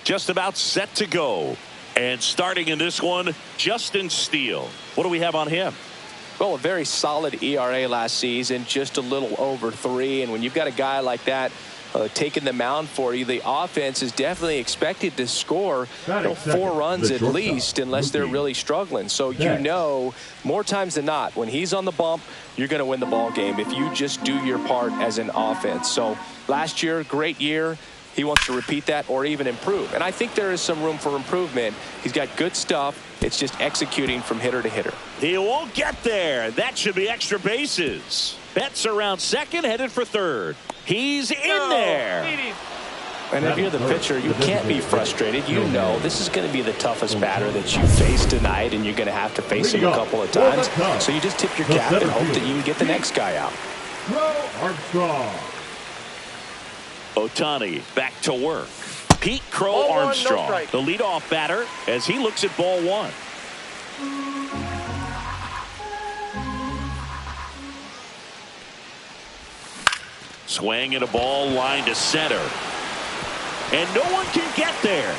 just about set to go. And starting in this one, Justin Steele. What do we have on him? Well, a very solid ERA last season, just a little over 3. And when you've got a guy like that taking the mound for you, the offense is definitely expected to score 4 runs at least, unless they're really struggling. So you know, more times than not, when he's on the bump, you're going to win the ball game if you just do your part as an offense. So last year, great year. He wants to repeat that or even improve. And I think there is some room for improvement. He's got good stuff. It's just executing from hitter to hitter. He won't get there. That should be extra bases. Betts around second, headed for third. He's in there. And if you're the pitcher, you can't be frustrated. You know this is going to be the toughest batter that you face tonight, and you're going to have to face him a couple of times. So you just tip your cap and hope that you can get the next guy out. Crow-Armstrong. Ohtani back to work. Pete Cow Armstrong, the leadoff batter, as he looks at ball 1. Swing and a ball line to center. And no one can get there.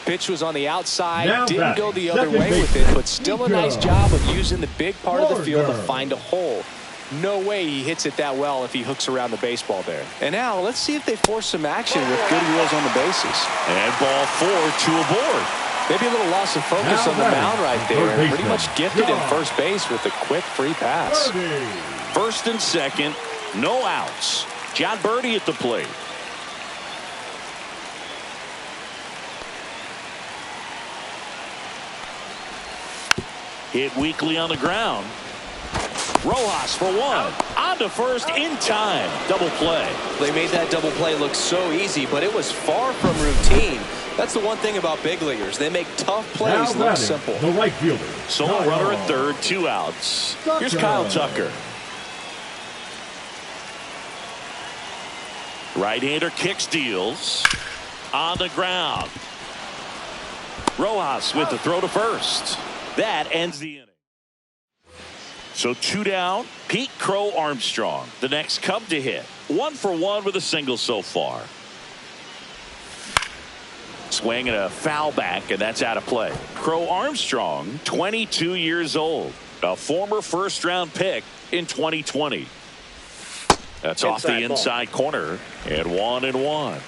Pitch was on the outside, didn't go the other way with it, but still a nice job of using the big part of the field to find a hole. No way he hits it that well if he hooks around the baseball there. And now let's see if they force some action with good wheels on the bases. And ball 4 to a board. Maybe a little loss of focus on the mound right there. Pretty much gifted in first base with a quick free pass. First and second, no outs. John Birdie at the plate. Hit weakly on the ground. Rojas for 1. On to first in time. Double play. They made that double play look so easy, but it was far from routine. That's the one thing about big leaguers. They make tough plays look simple. The right fielder. Solo runner at third, 2 outs. Here's Kyle Tucker. Right-hander kicks, deals. On the ground. Rojas with the throw to first. That ends the inning. So 2 down. Pete Cow Armstrong, the next Cub to hit. 1 for 1 with a single so far. Swing and a foul back, and that's out of play. Cow Armstrong, 22 years old, a former first-round pick in 2020. That's off the inside corner, and 1-1.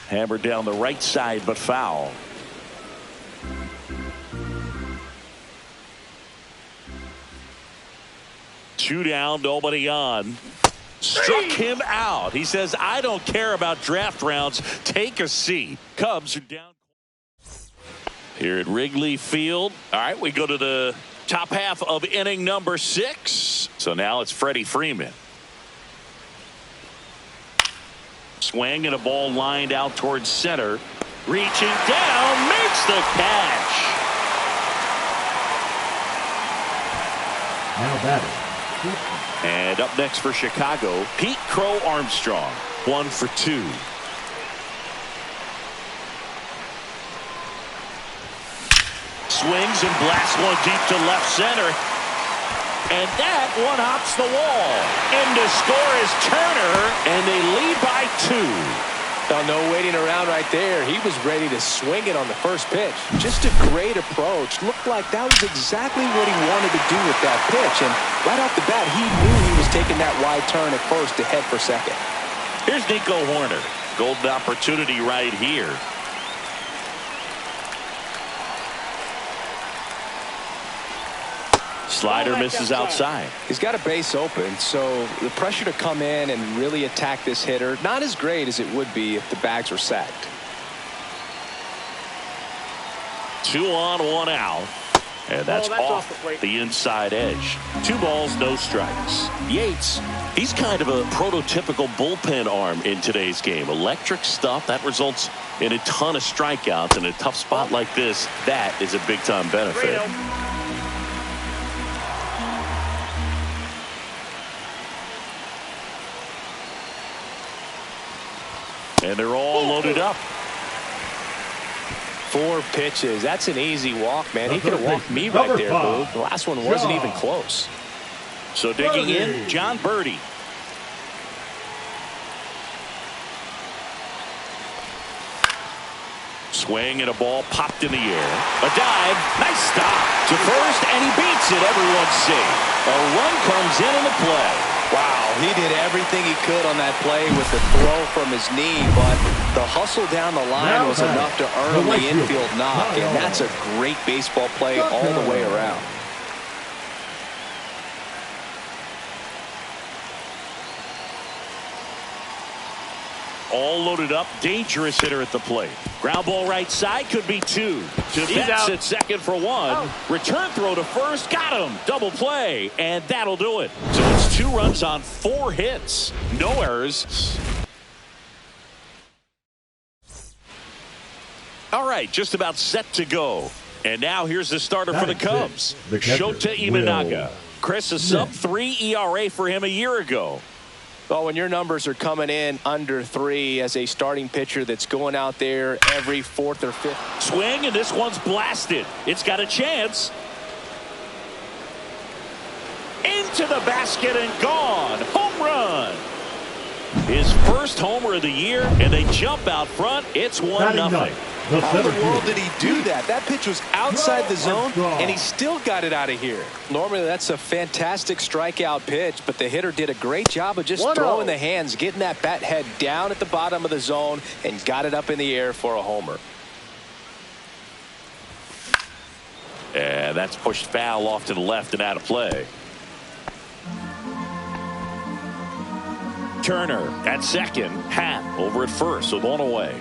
Hammered down the right side, but foul. Two down, nobody on. Struck him out. He says, I don't care about draft rounds. Take a seat. Cubs are down here at Wrigley Field. All right, we go to the top half of inning number 6. So now it's Freddie Freeman. Swing and a ball lined out towards center. Reaching down, makes the catch. Now batting. And up next for Chicago, Pete Cow Armstrong, 1 for 2. Swings and blasts one deep to left center. And that one hops the wall. In to score is Turner, and they lead by 2. Oh, no waiting around right there. He was ready to swing it on the first pitch. Just a great approach. Looked like that was exactly what he wanted to do with that pitch. And right off the bat, he knew he was taking that wide turn at first to head for second. Here's Nico Horner. Golden opportunity right here. Slider misses outside. He's got a base open, so the pressure to come in and really attack this hitter, not as great as it would be if the bags were sacked. 2 on, 1 out. And that's off the inside edge. 2 balls, no strikes. Yates, he's kind of a prototypical bullpen arm in today's game. Electric stuff that results in a ton of strikeouts. In a tough spot like this, that is a big-time benefit. And they're all loaded up. 4 pitches. That's an easy walk, man. He could have walked me right there, Boo. The last one wasn't even close. So digging in, John Birdie. Swing and a ball popped in the air. A dive. Nice stop to first, and he beats it. Everyone's safe. A run comes in the play. Wow, he did everything he could on that play with the throw from his knee, but the hustle down the line was enough to earn the infield knock, and that's a great baseball play all the way around. All loaded up, dangerous hitter at the plate. Ground ball right side, could be 2. To Betts at second for 1. Return throw to first, got him. Double play, and that'll do it. So it's 2 runs on 4 hits. No errors. All right, just about set to go. And now here's the starter for the Cubs, Shota Imanaga. Chris, a sub-3 ERA for him a year ago. Well, when your numbers are coming in under 3 as a starting pitcher that's going out there every 4th or 5th. Swing, and this one's blasted. It's got a chance. Into the basket and gone. Home run. His first homer of the year, and they jump out front. It's 1-0. How in the world did he do that? That pitch was outside the zone, and he still got it out of here. Normally, that's a fantastic strikeout pitch, but the hitter did a great job of just throwing the hands, getting that bat head down at the bottom of the zone, and got it up in the air for a homer. And that's pushed foul off to the left and out of play. Turner at second, Happ over at first with 1 away.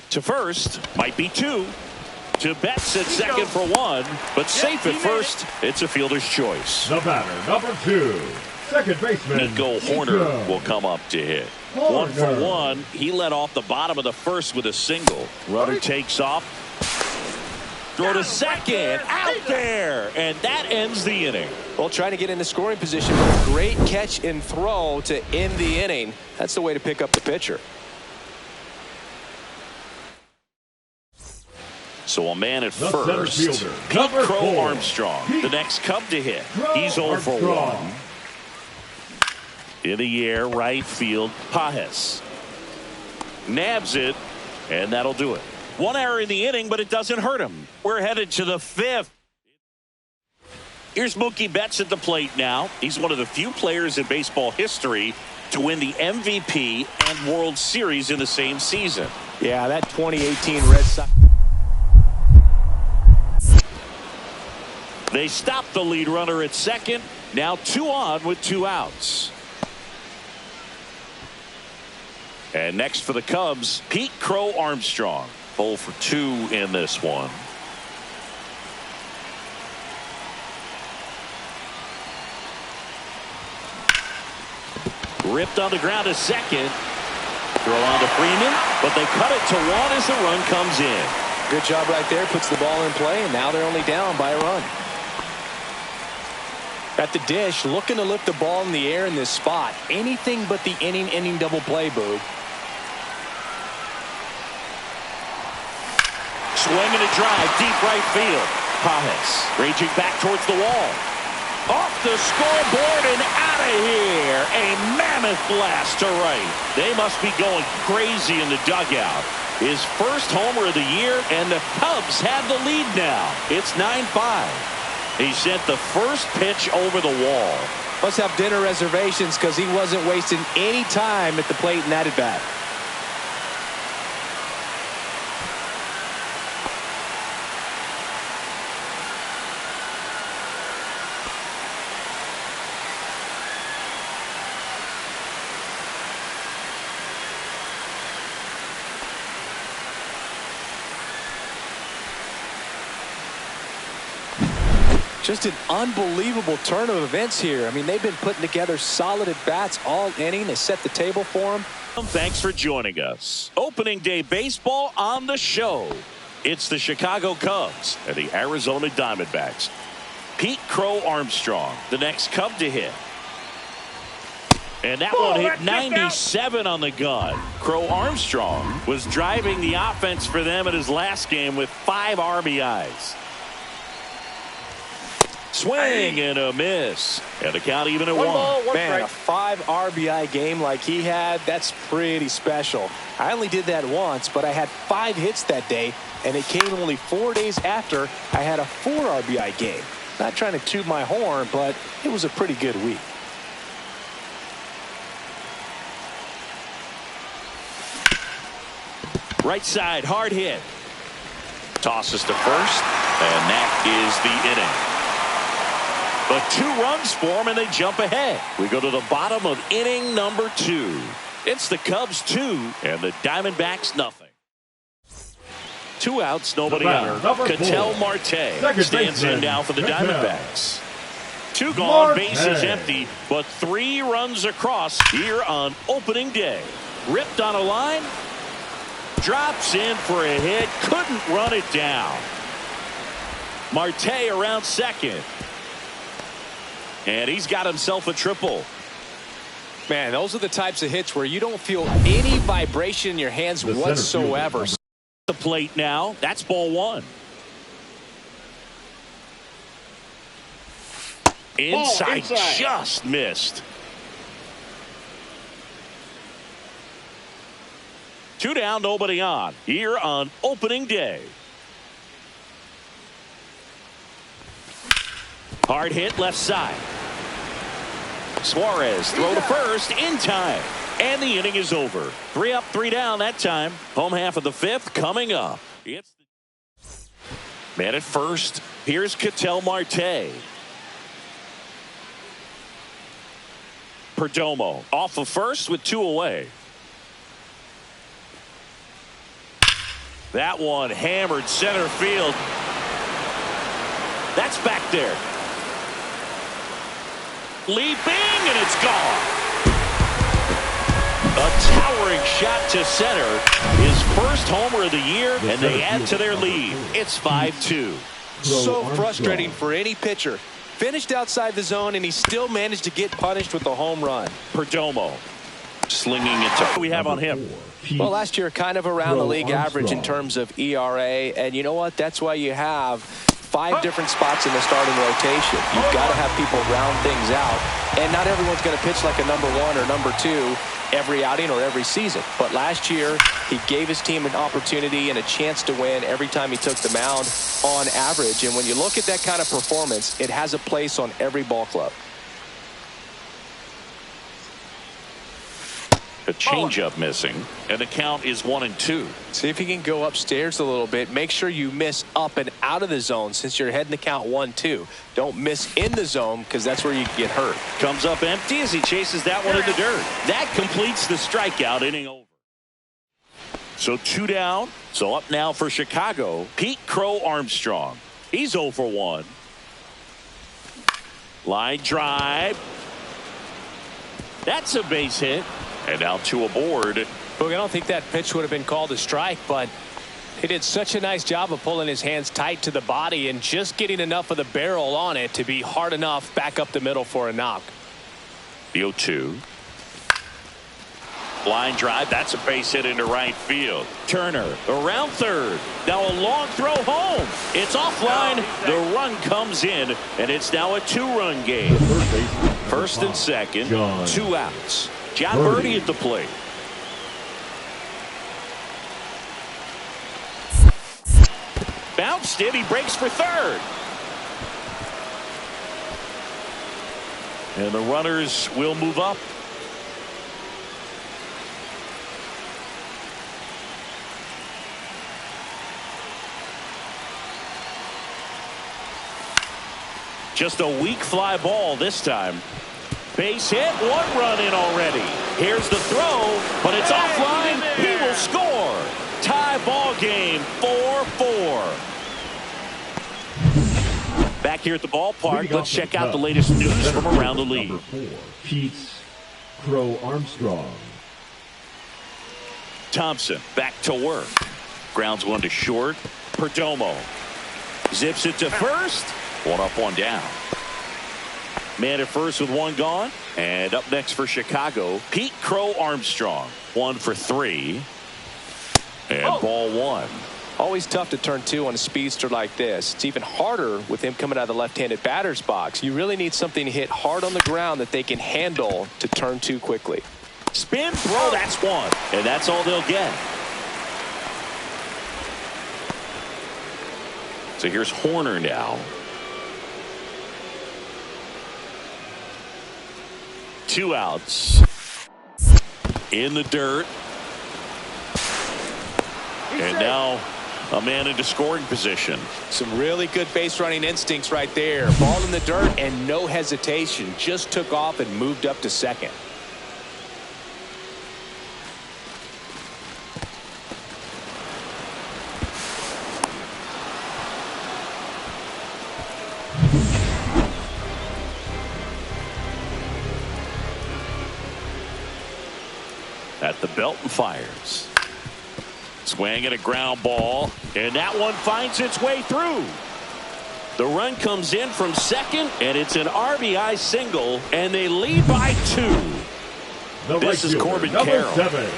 To first, might be 2. To Betts at second for 1, but safe at first. It's a fielder's choice. The batter, number 2, second baseman Nico Hoerner will come up to hit. 1 for 1. He led off the bottom of the first with a single. Runner takes off. Throw to second, out there, and that ends the inning. Well, trying to get into scoring position, great catch and throw to end the inning. That's the way to pick up the pitcher. So a man at first, Pete Cow-Armstrong, the next Cub to hit. He's 0 for 1. In the air, right field, Pajes nabs it, and that'll do it. 1 error in the inning, but it doesn't hurt him. We're headed to the 5th. Here's Mookie Betts at the plate now. He's one of the few players in baseball history to win the MVP and World Series in the same season. Yeah, that 2018 Red Sox. They stopped the lead runner at second. Now 2 on with 2 outs. And next for the Cubs, Pete Cow-Armstrong. 0 for 2 in this one. Ripped on the ground to second. Throw on to Freeman, but they cut it to 1 as the run comes in. Good job right there. Puts the ball in play, and now they're only down by a run. At the dish, looking to lift the ball in the air in this spot. Anything but the inning double play, Boog. Swing and a drive, deep right field. Pajes raging back towards the wall. Off the scoreboard and out of here. A mammoth blast to right. They must be going crazy in the dugout. His first homer of the year, and the Cubs have the lead now. It's 9-5. He sent the first pitch over the wall. Must have dinner reservations because he wasn't wasting any time at the plate in that at bat. Just an unbelievable turn of events here. I mean, they've been putting together solid at-bats all inning. They set the table for them. Thanks for joining us. Opening day baseball on the show. It's the Chicago Cubs and the Arizona Diamondbacks. Pete Cow-Armstrong, the next Cub to hit. And that one hit 97 on the gun. Crow-Armstrong was driving the offense for them in his last game with 5 RBIs. Swing and a miss. And the count even at 1. Man, a 5 RBI game like he had, that's pretty special. I only did that once, but I had 5 hits that day, and it came only 4 days after I had a 4 RBI game. Not trying to toot my horn, but it was a pretty good week. Right side, hard hit. Tosses to first, and that is the inning. But 2 runs for them, and they jump ahead. We go to the bottom of inning number 2. It's the Cubs 2, and the Diamondbacks nothing. 2 outs, nobody on. Ketel Marte stands in now for the Diamondbacks. 2 gone, bases empty, but 3 runs across here on opening day. Ripped on a line. Drops in for a hit. Couldn't run it down. Marte around second. And he's got himself a triple. Man, those are the types of hits where you don't feel any vibration in your hands whatsoever. The plate now. That's ball 1. Inside. Just missed. 2 down, nobody on. Here on opening day. Hard hit left side. Suarez throw to first in time. And the inning is over. 3 up, 3 down that time. Home half of the 5th coming up. It's man at first. Here's Ketel Marte. Perdomo off of first with 2 away. That one hammered center field. That's back there. Leaping, and it's gone. A towering shot to center. His first homer of the year, and they add to their lead. It's 5-2. So frustrating for any pitcher. Finished outside the zone, and he still managed to get punished with a home run. Perdomo slinging it to we have on him. Well, last year kind of around the league average in terms of ERA, and you know what? That's why you have 5 different spots in the starting rotation. You've got to have people round things out, and not everyone's going to pitch like a number 1 or number 2 every outing or every season. But last year, he gave his team an opportunity and a chance to win every time he took the mound on average. And when you look at that kind of performance, it has a place on every ball club. A changeup missing, and the count is 1-2. See if you can go upstairs a little bit. Make sure you miss up and out of the zone since you're heading the count 1-2. Don't miss in the zone because that's where you get hurt. Comes up empty as he chases that one in the dirt. That completes the strikeout, inning over. So 2 down. So up now for Chicago, Pete Cow Armstrong. He's 0 for 1. Line drive. That's a base hit. And now 2 aboard. Look, I don't think that pitch would have been called a strike, but he did such a nice job of pulling his hands tight to the body and just getting enough of the barrel on it to be hard enough back up the middle for a knock. The 0-2. Line drive. That's a base hit into right field. Turner around third. Now a long throw home. It's offline. The run comes in, and it's now a 2-run game. First and second. 2 outs. John Birdie at the plate. Bounced it. He breaks for third. And the runners will move up. Just a weak fly ball this time. Base hit, 1 run in already. Here's the throw, but it's offline. He will score. Tie ball game, 4-4. Back here at the ballpark, let's check out the latest news from around the league. Pete Cow Armstrong. Thompson back to work. Grounds 1 to short. Perdomo zips it to first. 1 up, 1 down. Man at first with one gone. And up next for Chicago, Pete Cow Armstrong. 1 for 3. And ball 1. Always tough to turn 2 on a speedster like this. It's even harder with him coming out of the left-handed batter's box. You really need something to hit hard on the ground that they can handle to turn 2 quickly. Spin throw, that's 1. And that's all they'll get. So here's Horner now. 2 outs. In the dirt. And now a man into scoring position. Some really good base running instincts right there. Ball in the dirt and no hesitation. Just took off and moved up to second. At the belt and fires. Swing and a ground ball, and that one finds its way through. The run comes in from second, and it's an RBI single, and they lead by 2. This is Corbin Carroll. Number 7,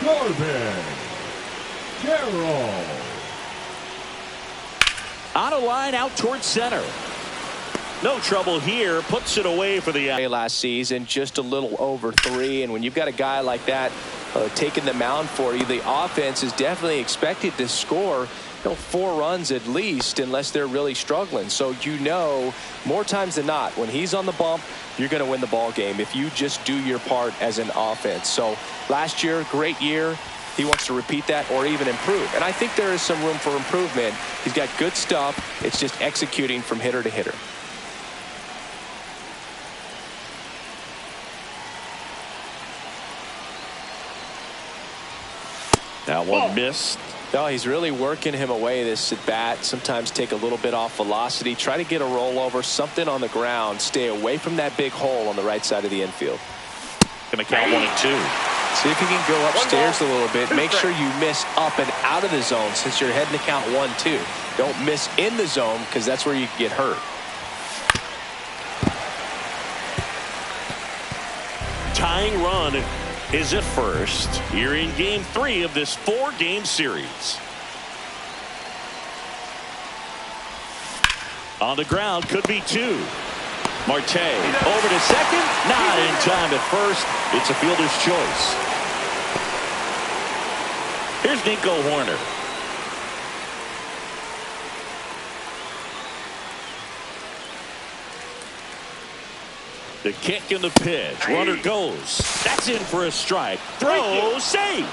Corbin Carroll. On a line out towards center. No trouble here. Puts it away for the last season. Just a little over 3. And when you've got a guy like that taking the mound for you, the offense is definitely expected to score 4 runs at least, unless they're really struggling. So more times than not, when he's on the bump, you're going to win the ball game if you just do your part as an offense. So last year, great year. He wants to repeat that or even improve. And I think there is some room for improvement. He's got good stuff. It's just executing from hitter to hitter. That one missed. No, he's really working him away this at bat. Sometimes take a little bit off velocity. Try to get a rollover, something on the ground. Stay away from that big hole on the right side of the infield. Going to count 1 and 2. See if you can go upstairs a little bit. Make sure you miss up and out of the zone since you're heading to count 1-2. Don't miss in the zone because that's where you get hurt. Tying run is at first. You're in game 3 of this 4-game series. On the ground, could be 2. Marte over to second, not in time at first. It's a fielder's choice. Here's Nico Horner. The kick and the pitch. Runner goes. That's in for a strike. Throw, save.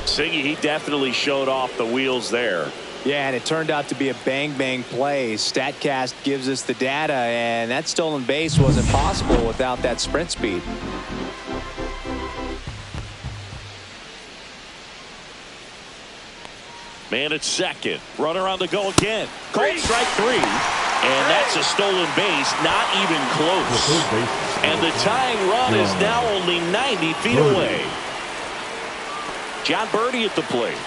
Siggy, he definitely showed off the wheels there. Yeah, and it turned out to be a bang-bang play. StatCast gives us the data, and that stolen base wasn't possible without that sprint speed. Man at second. Runner on the go again. Called strike 3. And that's a stolen base. Not even close. And the tying run is now only 90 feet away. John Birdie at the plate.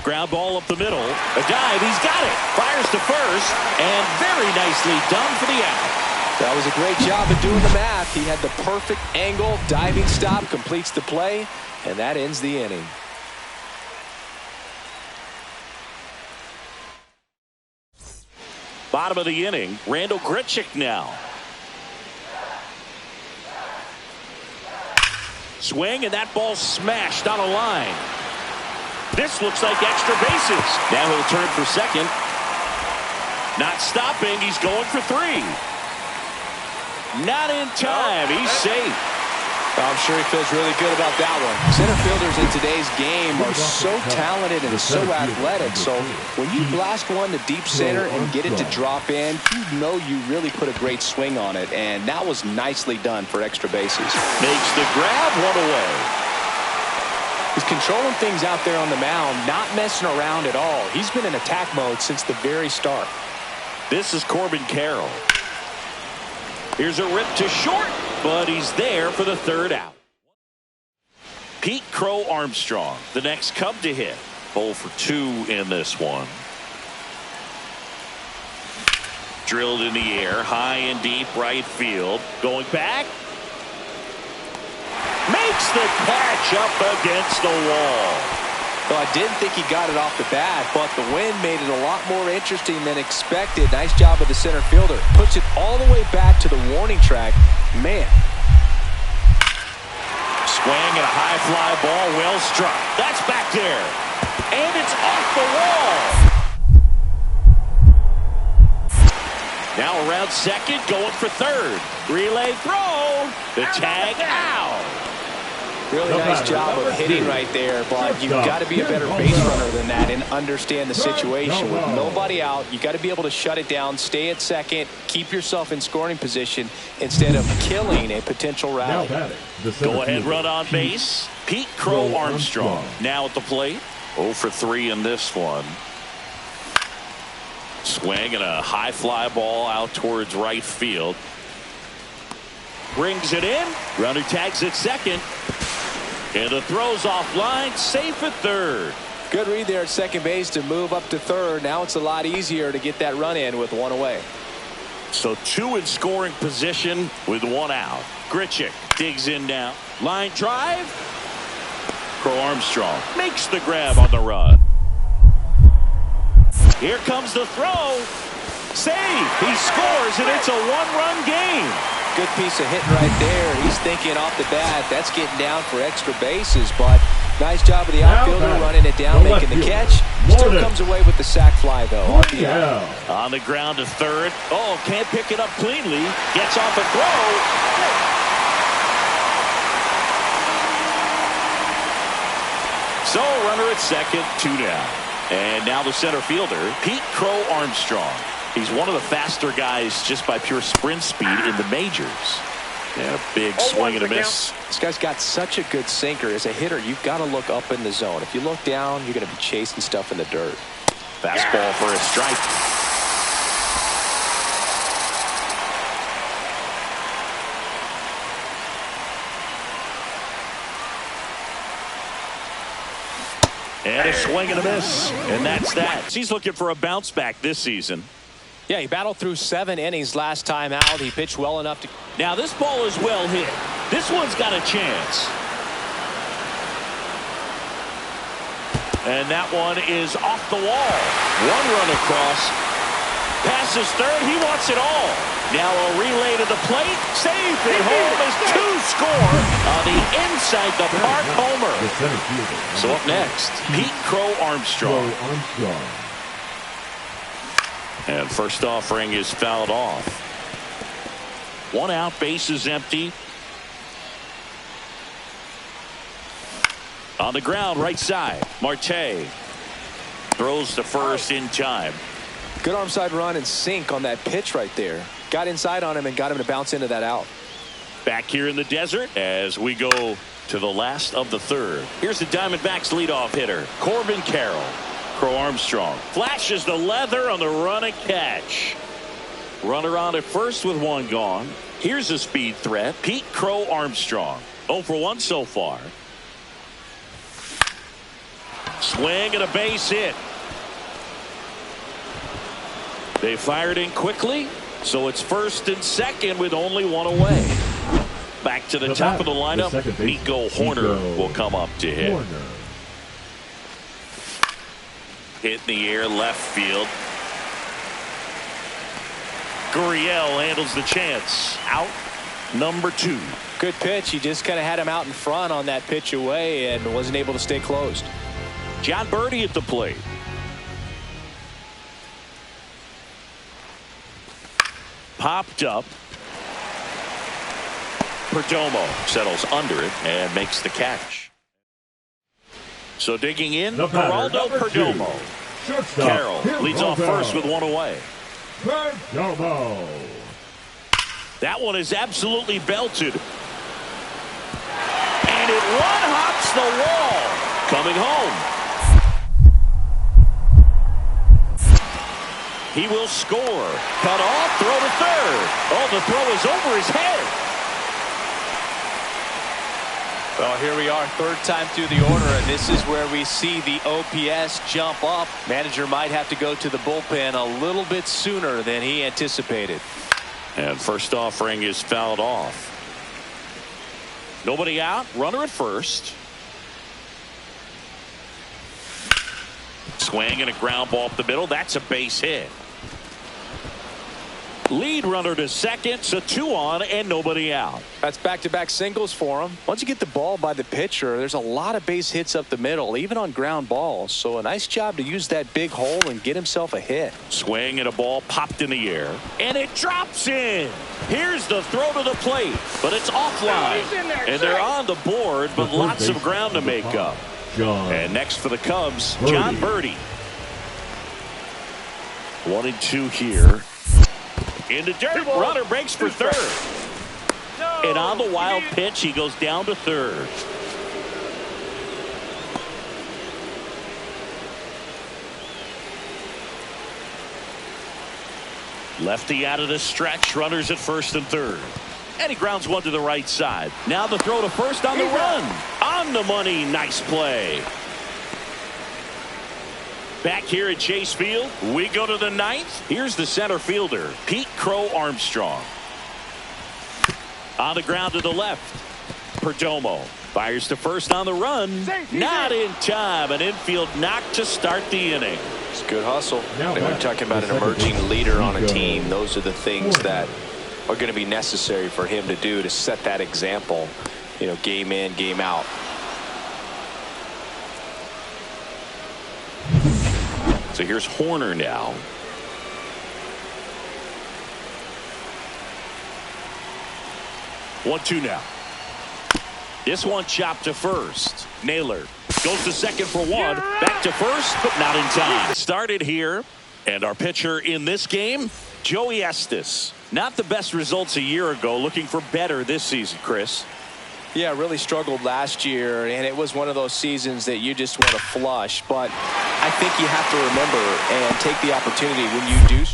Ground ball up the middle. A dive. He's got it. Fires to first. And very nicely done for the out. That was a great job of doing the math. He had the perfect angle. Diving stop completes the play. And that ends the inning. Bottom of the inning. Randall Grichuk now. Swing, and that ball smashed on a line. This looks like extra bases. Now he'll turn for second. Not stopping. He's going for 3. Not in time. He's safe. I'm sure he feels really good about that one. Center fielders in today's game are so talented and so athletic. So when you blast one to deep center and get it to drop in, you know you really put a great swing on it. And that was nicely done for extra bases. Makes the grab, 1 away. He's controlling things out there on the mound, not messing around at all. He's been in attack mode since the very start. This is Corbin Carroll. Here's a rip to short. but he's there for the third out. Pete Cow Armstrong, the next Cub to hit. 0 for 2 in this one. Drilled in the air, high and deep right field. Going back. Makes the catch up against the wall. Well, I didn't think he got it off the bat, but the wind made it a lot more interesting than expected. Nice job of the center fielder. Puts it all the way back to the warning track. Man. Swing and a high fly ball, well struck. That's back there. And it's off the wall. Now around second, going for third. Relay throw. The tag out. Really nice job of hitting right there, but you've got to be a better base runner than that and understand the situation. With nobody out, you've got to be able to shut it down, stay at second, keep yourself in scoring position instead of killing a potential rally. Go ahead run on base. Pete Cow Armstrong now at the plate. 0 for 3 in this one. Swing and a high fly ball out towards right field. Brings it in. Runner tags at second. And the throw's offline, safe at third. Good read there at second base to move up to third. Now it's a lot easier to get that run in with one away. So 2 in scoring position with 1 out. Grichuk digs in now. Line drive. Cow Armstrong makes the grab on the run. Here comes the throw. Save. He scores, and it's a 1-run game. Good piece of hitting right there. He's thinking off the bat, that's getting down for extra bases, but nice job of the outfielder running it down, making the catch. Still comes away with the sac fly, though. On the ground to third. Oh, can't pick it up cleanly. Gets off a throw. So, runner at second, 2 down. And now the center fielder, Pete Cow Armstrong. He's one of the faster guys just by pure sprint speed in the majors. And a big swing and a miss. This guy's got such a good sinker. As a hitter, you've got to look up in the zone. If you look down, you're going to be chasing stuff in the dirt. Fastball for a strike. And a swing and a miss. And that's that. He's looking for a bounce back this season. Yeah, he battled through 7 innings last time out. He pitched well enough to... Now this ball is well hit. This one's got a chance. And that one is off the wall. 1 run across. Passes third. He wants it all. Now a relay to the plate. Safe at home as 2 score on the inside the park homer. So up next, Pete Cow Armstrong. And first offering is fouled off. 1 out, base is empty. On the ground, right side. Marte throws to first in time. Good arm side run and sink on that pitch right there. Got inside on him and got him to bounce into that out. Back here in the desert as we go to the last of the third. Here's the Diamondbacks leadoff hitter, Corbin Carroll. Cow Armstrong flashes the leather on the run and catch. Runner on at first with 1 gone. Here's a speed threat, Pete Cow Armstrong. 0 for 1 so far. Swing and a base hit. They fired in quickly, so it's first and second with only 1 away. Back to the top of the lineup, Nico Hoerner will come up to hit. Hit in the air, left field. Gurriel handles the chance. Out, number 2. Good pitch. He just kind of had him out in front on that pitch away and wasn't able to stay closed. John Birdie at the plate. Popped up. Perdomo settles under it and makes the catch. So digging in, Geraldo Perdomo. Carroll leads off first with 1 away. Perdomo. That one is absolutely belted. And it one-hops the wall. Coming home. He will score. Cut off, throw to third. Oh, the throw is over his head. Well, here we are, third time through the order, and this is where we see the OPS jump up. Manager might have to go to the bullpen a little bit sooner than he anticipated. And first offering is fouled off. Nobody out, runner at first. Swing and a ground ball up the middle. That's a base hit. Lead runner to second, so 2 on and nobody out. That's back-to-back singles for him. Once you get the ball by the pitcher, there's a lot of base hits up the middle, even on ground balls. So a nice job to use that big hole and get himself a hit. Swing and a ball popped in the air, and it drops in. Here's the throw to the plate, but it's offline. And they're on the board, but lots of ground to make up. And next for the Cubs, John Birdie. 1-2 here. In the dirt, runner breaks for third. And on the wild pitch, he goes down to third. Lefty out of the stretch, runners at first and third. And he grounds one to the right side. Now the throw to first on the run. On the money, nice play. Back here at Chase Field, we go to the ninth. Here's the center fielder, Pete Cow-Armstrong. On the ground to the left, Perdomo fires to first on the run. Not in time. An infield knock to start the inning. It's good hustle. When we're talking about an emerging leader on a team, those are the things that are going to be necessary for him to do to set that example, you know, game in, game out. So here's Horner now. One-two now. This one chopped to first. Naylor goes to second for one. Back to first, but not in time. Started here, and our pitcher in this game, Joey Estes. Not the best results a year ago. Looking for better this season, Chris. Yeah, really struggled last year, and it was one of those seasons that you just want to flush. But I think you have to remember and take the opportunity when you do.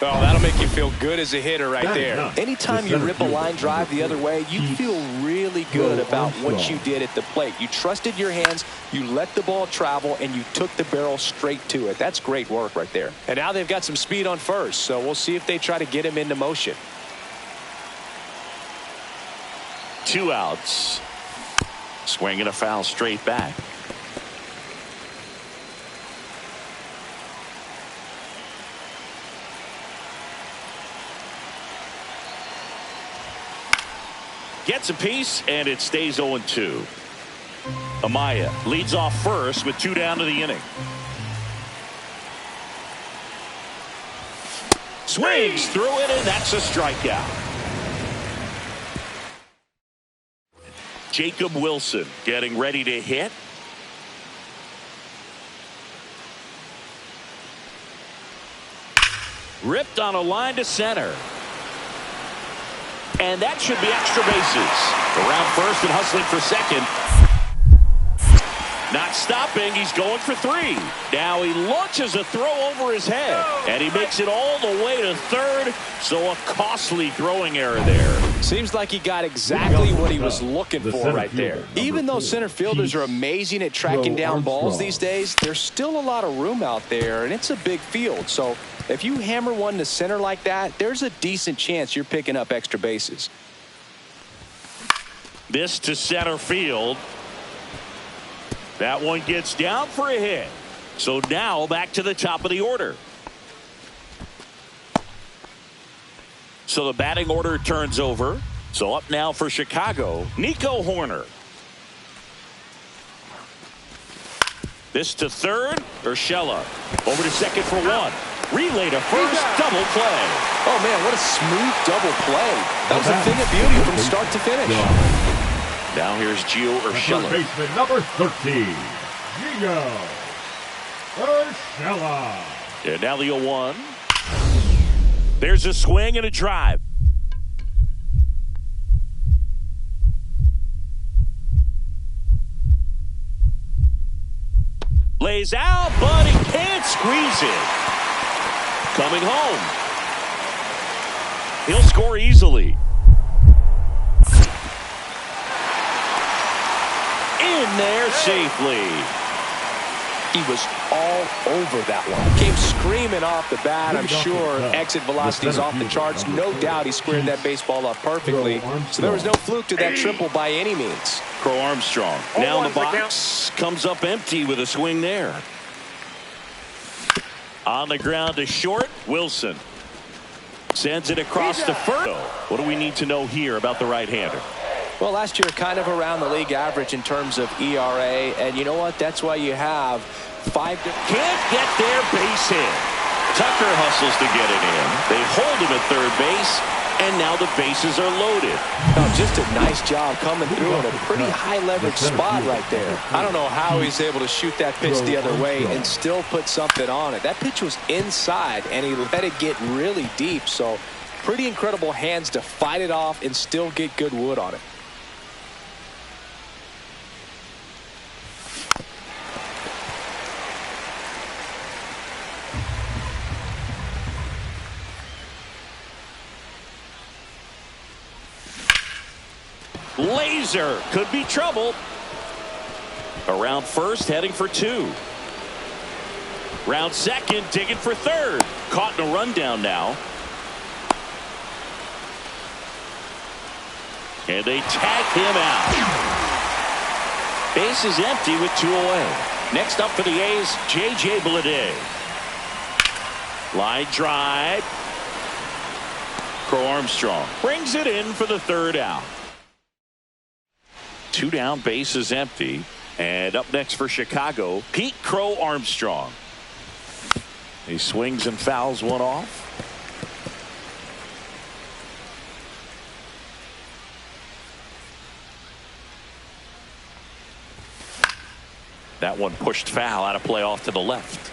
Oh, that'll make you feel good as a hitter right there. Anytime you rip a line drive the other way, you feel really good about what you did at the plate. You trusted your hands, you let the ball travel, and you took the barrel straight to it. That's great work right there. And now they've got some speed on first, so we'll see if they try to get him into motion. 2 outs. Swing and a foul straight back. Gets a piece, and it stays 0-2. Amaya leads off first with 2 down to the inning. Swings through it, and that's a strikeout. Jacob Wilson getting ready to hit. Ripped on a line to center. And that should be extra bases. Around first and hustling for second. Not stopping. He's going for 3. Now he launches a throw over his head. And he makes it all the way to third. So a costly throwing error there. Seems like he got exactly what he was looking for right there. Even though center fielders are amazing at tracking down balls these days, there's still a lot of room out there, and it's a big field. So if you hammer one to center like that, there's a decent chance you're picking up extra bases. This to center field. That one gets down for a hit. So now back to the top of the order. So the batting order turns over. So up now for Chicago, Nico Horner. This to third, Urshela. Over to second for 1. Relay to first, double play. Oh, man, what a smooth double play. That was a thing of beauty from start to finish. Now here's Gio Urshela. Baseman number 13, Gio Urshela. And now the 0-1. There's a swing and a drive. Lays out, but he can't squeeze it. Coming home. He'll score easily. In there safely. He was all over that one. Came screaming off the bat. I'm sure exit velocity's off the charts. No doubt he squared that baseball up perfectly. So there was no fluke to that triple by any means. Crow-Armstrong now in the box. Comes up empty with a swing there. On the ground to short. Wilson sends it across the first. What do we need to know here about the right-hander? Well, last year kind of around the league average in terms of ERA, and you know what? That's why you have can't get their base hit. Tucker hustles to get it in. They hold him at third base, and now the bases are loaded. Oh, just a nice job coming through in a pretty high leverage spot right there. I don't know how he's able to shoot that pitch the other way and still put something on it. That pitch was inside, and he let it get really deep. So pretty incredible hands to fight it off and still get good wood on it. Laser could be trouble. Around first, heading for two. Round second, digging for third. Caught in a rundown now. And they tag him out. Base is empty with two away. Next up for the A's, J.J. Bleday. Line drive. Crow-Armstrong brings it in for the third out. Two down, base is empty. And up next for Chicago, Pete Crow-Armstrong. He swings and fouls one off. That one pushed foul, out of play off to the left.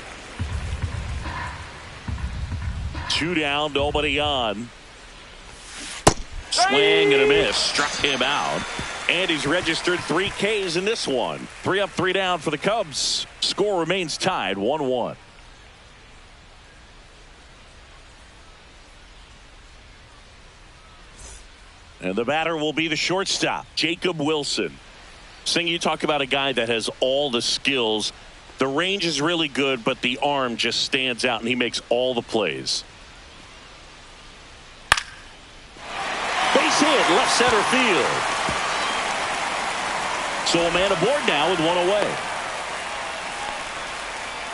Two down, nobody on. Swing and a miss, struck him out. And he's registered 3 Ks in this one. 3 up, 3 down for the Cubs. Score remains tied 1-1. And the batter will be the shortstop, Jacob Wilson. Sing, you talk about a guy that has all the skills. The range is really good, but the arm just stands out, and he makes all the plays. Base hit, left center field. So a man aboard now with one away.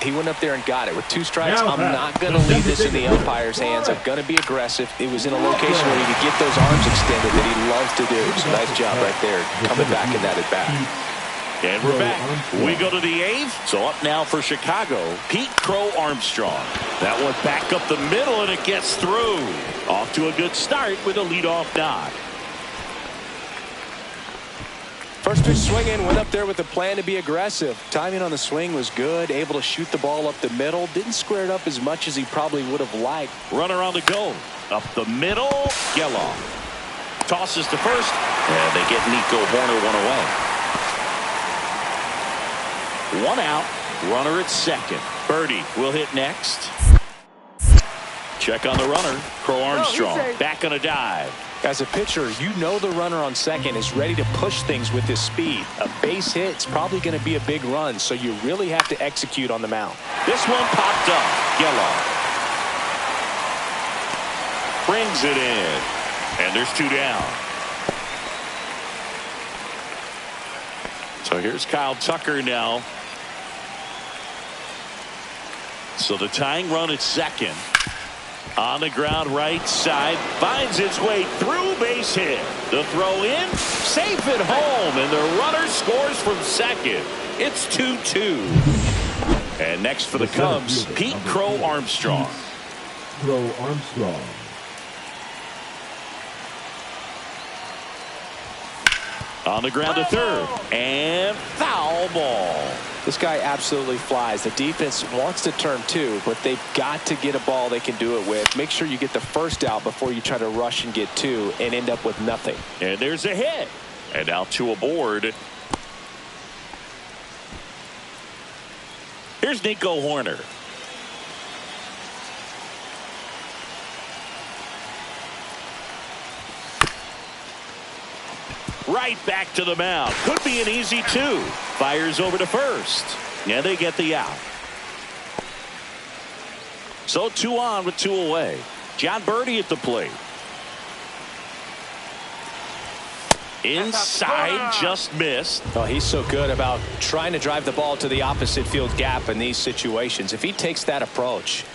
He went up there and got it with 2 strikes. I'm not going to leave this in the umpire's hands. I'm going to be aggressive. It was in a location where he could get those arms extended that he loves to do. So nice job right there, coming back in that at bat. And we're back. We go to the 8th. So up now for Chicago, Pete Crow-Armstrong. That one back up the middle, and it gets through. Off to a good start with a leadoff knock. First pitch swinging, went up there with a plan to be aggressive. Timing on the swing was good, able to shoot the ball up the middle. Didn't square it up as much as he probably would have liked. Runner on the go. Up the middle, Geloff. Tosses to first, and they get Nico Horner one away. 1 out, runner at second. Birdie will hit next. Check on the runner, Crow-Armstrong. Back on a dive. As a pitcher, you know the runner on second is ready to push things with his speed. A base hit, it's probably going to be a big run, so you really have to execute on the mound. This one popped up. Geloff brings it in, and there's 2 down. So here's Kyle Tucker now. So the tying run at second. On the ground, right side, finds its way through, base hit. The throw in, safe at home, and the runner scores from second. It's 2-2. And next for the Cubs, Pete Crow-Armstrong. Crow-Armstrong. On the ground to third, and foul ball. This guy absolutely flies. The defense wants to turn 2, but they've got to get a ball they can do it with. Make sure you get the first out before you try to rush and get 2 and end up with nothing. And there's a hit. And now 2 aboard. Here's Nico Horner. right back to the mound. Could be an easy 2. Fires over to first. And they get the out. So 2 on with 2 away. John Birdie at the plate. Inside, just missed. Oh, he's so good about trying to drive the ball to the opposite field gap in these situations. If he takes that approach,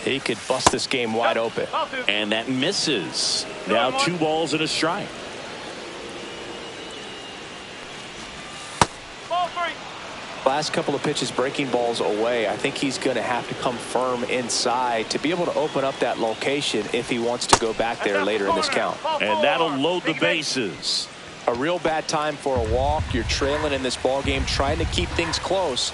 he could bust this game wide open. And that misses. Now 2 balls and a strike. Last couple of pitches breaking balls away. I think he's going to have to come firm inside to be able to open up that location if he wants to go back there later in this count. And that'll load the bases. A real bad time for a walk. You're trailing in this ball game, trying to keep things close.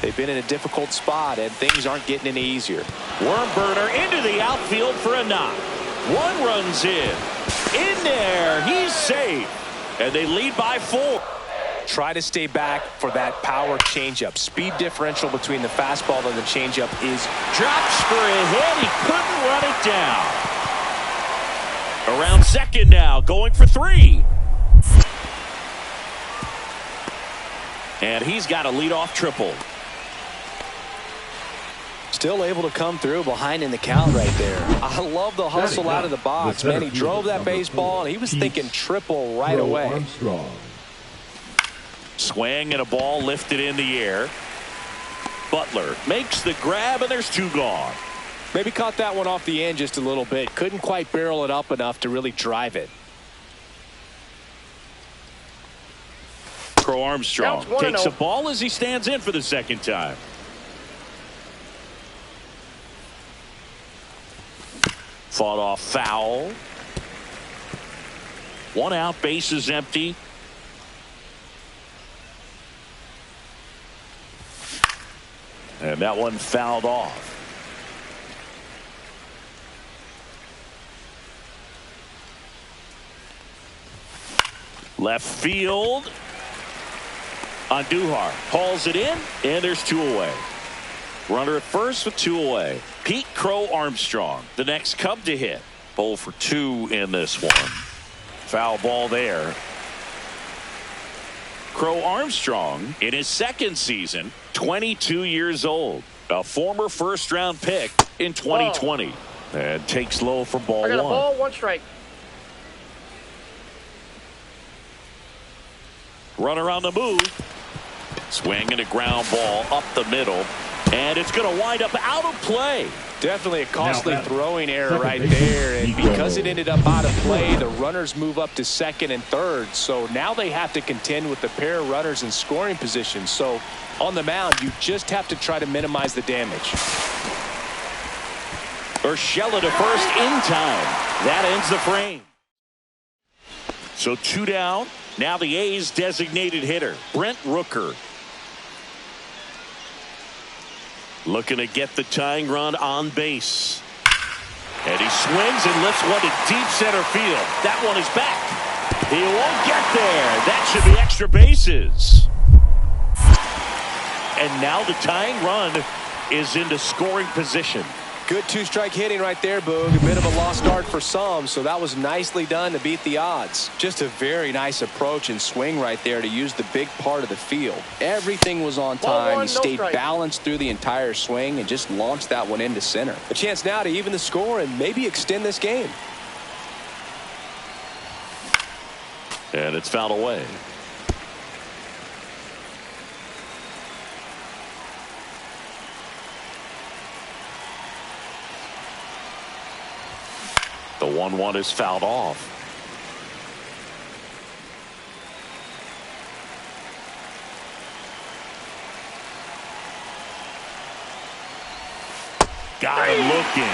They've been in a difficult spot, and things aren't getting any easier. Worm burner into the outfield for a knock. 1 runs in. In there. He's safe. And they lead by 4. Try to stay back for that power changeup. Speed differential between the fastball and the changeup is drops for a hit. He couldn't run it down. Around second now, going for 3. And he's got a leadoff triple. Still able to come through behind in the count right there. I love the hustle out of the box, man. He drove that baseball, and he was thinking triple right away. Armstrong. Swing and a ball lifted in the air. Butler makes the grab, and there's 2 gone. Maybe caught that one off the end just a little bit. Couldn't quite barrel it up enough to really drive it. Crow-Armstrong takes a ball as he stands in for the second time. Fought off foul. 1 out, bases empty. And that one fouled off. Left field. Andujar hauls it in, and there's 2 away. Runner at first with 2 away. Pete Cow-Armstrong, the next Cub to hit. 0 for 2 in this one. Foul ball there. Crow-Armstrong in his second season, 22 years old. A former first-round pick in 2020. And takes low for ball 1. I got a ball, 1 strike. Runner on the move. Swing and a ground ball up the middle. And it's going to wind up out of play. Definitely a costly throwing error right there. And because it ended up out of play, the runners move up to second and third. So now they have to contend with the pair of runners in scoring position. So on the mound, you just have to try to minimize the damage. Urshela to first in time. That ends the frame. So 2 down. Now the A's designated hitter, Brent Rooker. Looking to get the tying run on base. And he swings and lifts one to deep center field. That one is back. He won't get there. That should be extra bases. And now the tying run is into scoring position. Good 2-strike hitting right there, Boog. A bit of a lost start for some, so that was nicely done to beat the odds. Just a very nice approach and swing right there to use the big part of the field. Everything was on time. He stayed balanced through the entire swing and just launched that one into center. A chance now to even the score and maybe extend this game. And it's fouled away. The 1-1 is fouled off. Got him looking.